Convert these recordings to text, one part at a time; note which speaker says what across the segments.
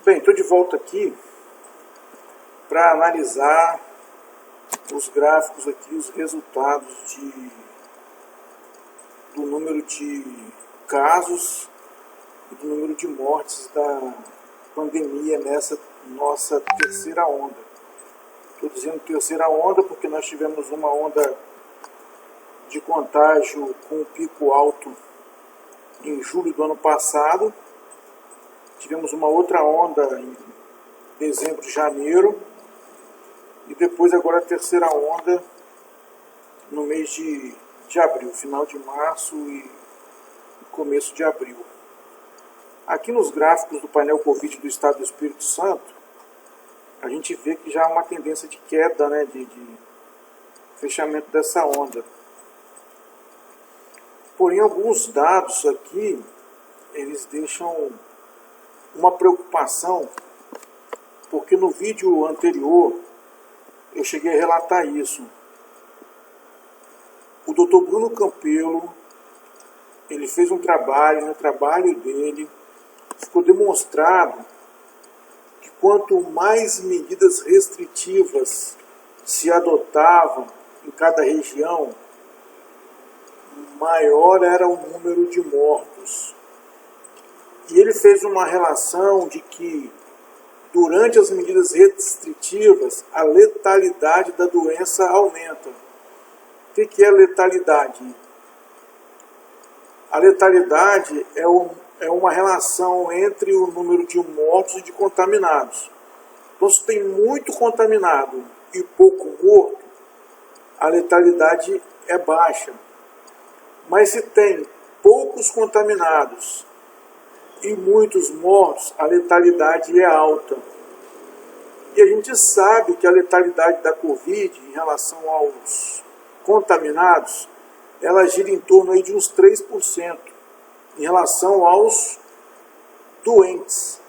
Speaker 1: Bem, estou de volta aqui para analisar os gráficos aqui, os resultados do número de casos e do número de mortes da pandemia nessa nossa terceira onda. Estou dizendo terceira onda porque nós tivemos uma onda de contágio com um pico alto em julho do ano passado. Tivemos uma outra onda em dezembro e janeiro. E depois agora a terceira onda no mês de abril, final de março e começo de abril. Aqui nos gráficos do painel Covid do Estado do Espírito Santo, a gente vê que já há uma tendência de queda, né, de fechamento dessa onda. Porém, alguns dados aqui, eles deixam uma preocupação, porque no vídeo anterior eu cheguei a relatar isso. O Dr. Bruno Campelo, ele fez um trabalho, no trabalho dele ficou demonstrado que quanto mais medidas restritivas se adotavam em cada região, maior era o número de mortos. E ele fez uma relação de que durante as medidas restritivas, a letalidade da doença aumenta. O que é letalidade? A letalidade é uma relação entre o número de mortos e de contaminados. Então, se tem muito contaminado e pouco morto, a letalidade é baixa. Mas se tem poucos contaminados e muitos mortos, a letalidade é alta. E a gente sabe que a letalidade da Covid em relação aos contaminados, ela gira em torno aí de uns 3% em relação aos doentes.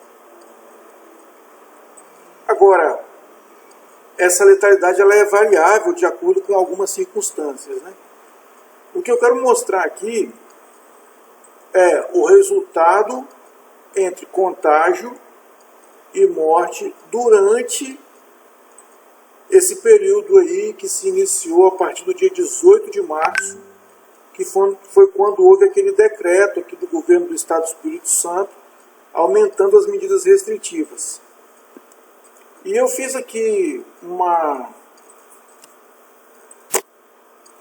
Speaker 1: Agora, essa letalidade ela é variável de acordo com algumas circunstâncias, né? O que eu quero mostrar aqui é o resultado entre contágio e morte durante esse período aí que se iniciou a partir do dia 18 de março, que foi quando houve aquele decreto aqui do governo do Estado do Espírito Santo, aumentando as medidas restritivas. E eu fiz aqui uma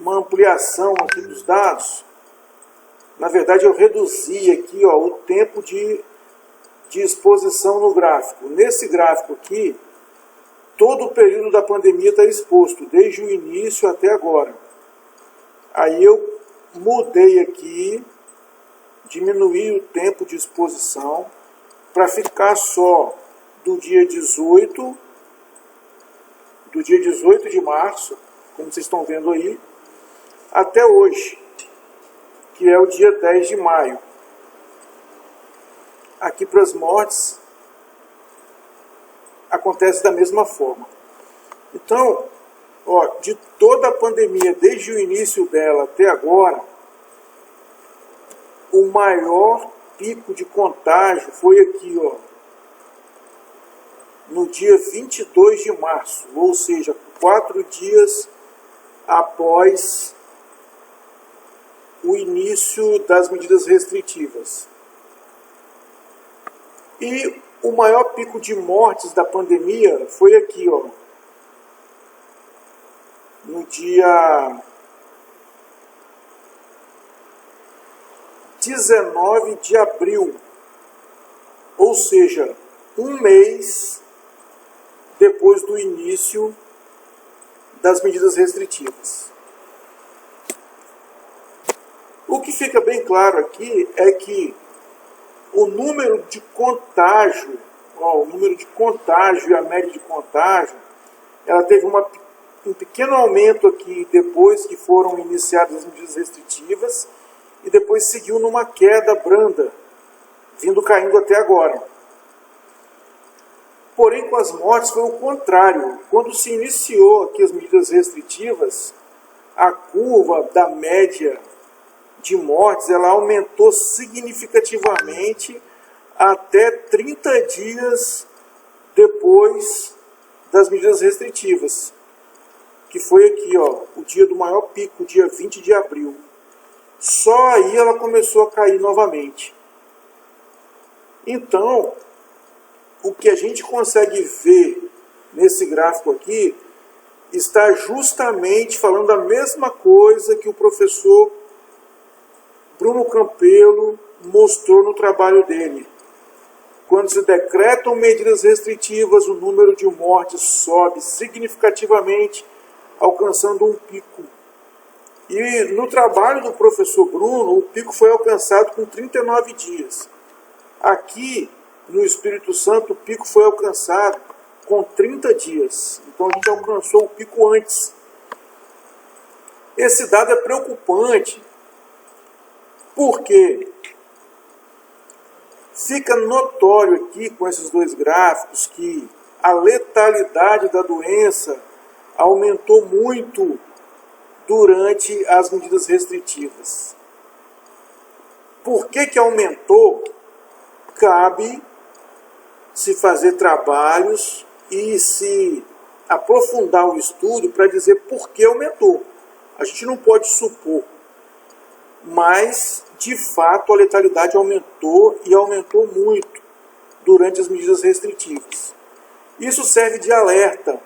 Speaker 1: ampliação aqui dos dados. Na verdade, eu reduzi aqui o tempo de exposição no gráfico. Nesse gráfico aqui, todo o período da pandemia está exposto, desde o início até agora. Aí eu mudei aqui, diminuí o tempo de exposição para ficar só do dia 18 de março, como vocês estão vendo aí, até hoje, que é o dia 10 de maio. Aqui para as mortes, acontece da mesma forma. Então, de toda a pandemia, desde o início dela até agora, o maior pico de contágio foi aqui, no dia 22 de março, ou seja, 4 dias após o início das medidas restritivas. E o maior pico de mortes da pandemia foi aqui, no dia 19 de abril, ou seja, um mês depois do início das medidas restritivas. O que fica bem claro aqui é que o número de contágio, e a média de contágio, ela teve um pequeno aumento aqui depois que foram iniciadas as medidas restritivas e depois seguiu numa queda branda, caindo até agora. Porém, com as mortes foi o contrário. Quando se iniciou aqui as medidas restritivas, a curva da média de mortes ela aumentou significativamente até 30 dias depois das medidas restritivas, que foi aqui, ó, o dia do maior pico, dia 20 de abril. Só aí ela começou a cair novamente. Então, o que a gente consegue ver nesse gráfico aqui está justamente falando a mesma coisa que o professor Bruno Campelo mostrou no trabalho dele. Quando se decretam medidas restritivas, o número de mortes sobe significativamente, alcançando um pico. E no trabalho do professor Bruno, o pico foi alcançado com 39 dias. Aqui, no Espírito Santo, o pico foi alcançado com 30 dias. Então a gente alcançou o pico antes. Esse dado é preocupante, porque fica notório aqui com esses dois gráficos que a letalidade da doença aumentou muito durante as medidas restritivas. Por que aumentou? Cabe se fazer trabalhos e se aprofundar o estudo para dizer por que aumentou. A gente não pode supor, mas de fato a letalidade aumentou e aumentou muito durante as medidas restritivas. Isso serve de alerta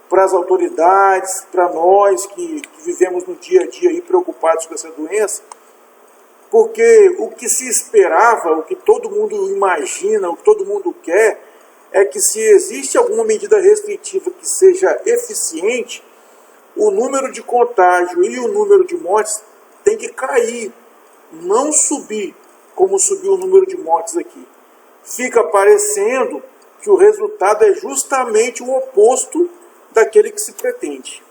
Speaker 1: para as autoridades, para nós que vivemos no dia a dia aí preocupados com essa doença, porque o que se esperava, o que todo mundo imagina, o que todo mundo quer, é que se existe alguma medida restritiva que seja eficiente, o número de contágio e o número de mortes tem que cair, não subir, como subiu o número de mortes aqui. Fica parecendo que o resultado é justamente o oposto daquele que se pretende.